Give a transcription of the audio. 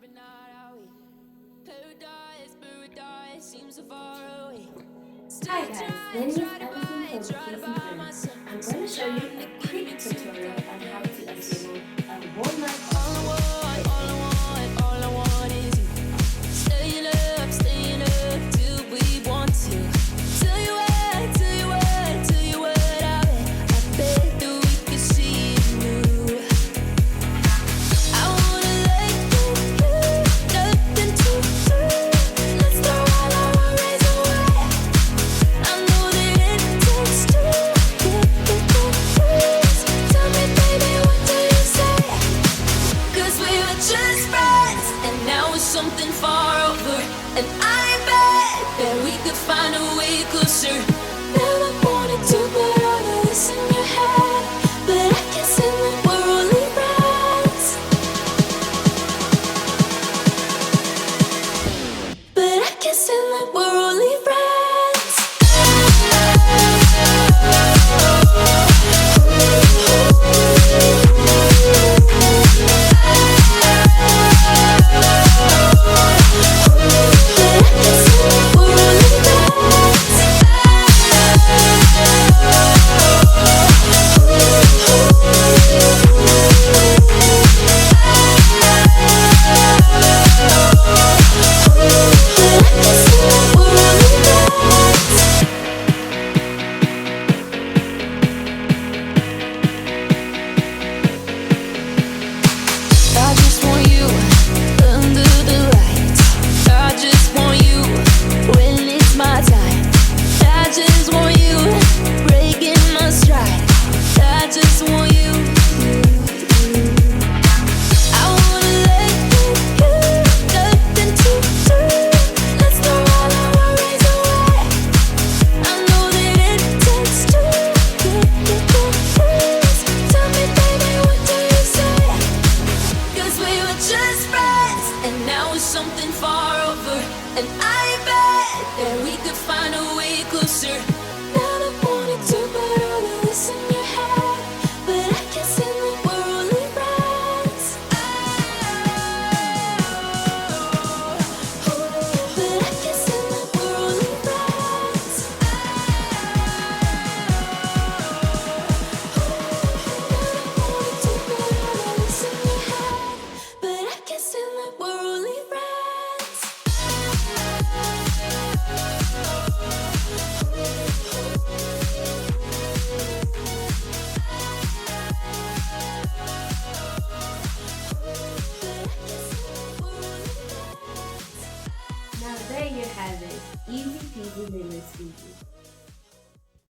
Hi guys, my name is Allison from FURN. I'm going to show you a quick tutorial on how to assemble a walnut bar something far over, and I bet that we could find a way closer. Never wanted to put all of this in your head, but I guess in the we're only friends. But I guess in the we're only friends. Something far over, and I bet that we could find a way closer. Never wanted to put all of this in your head, but I guess in the we're only friends. But I guess in the we're only friends. Never wanted to put all of this in your head, but I guess in the we're only friends. Now there you have it, easy peasy lemon squeezy.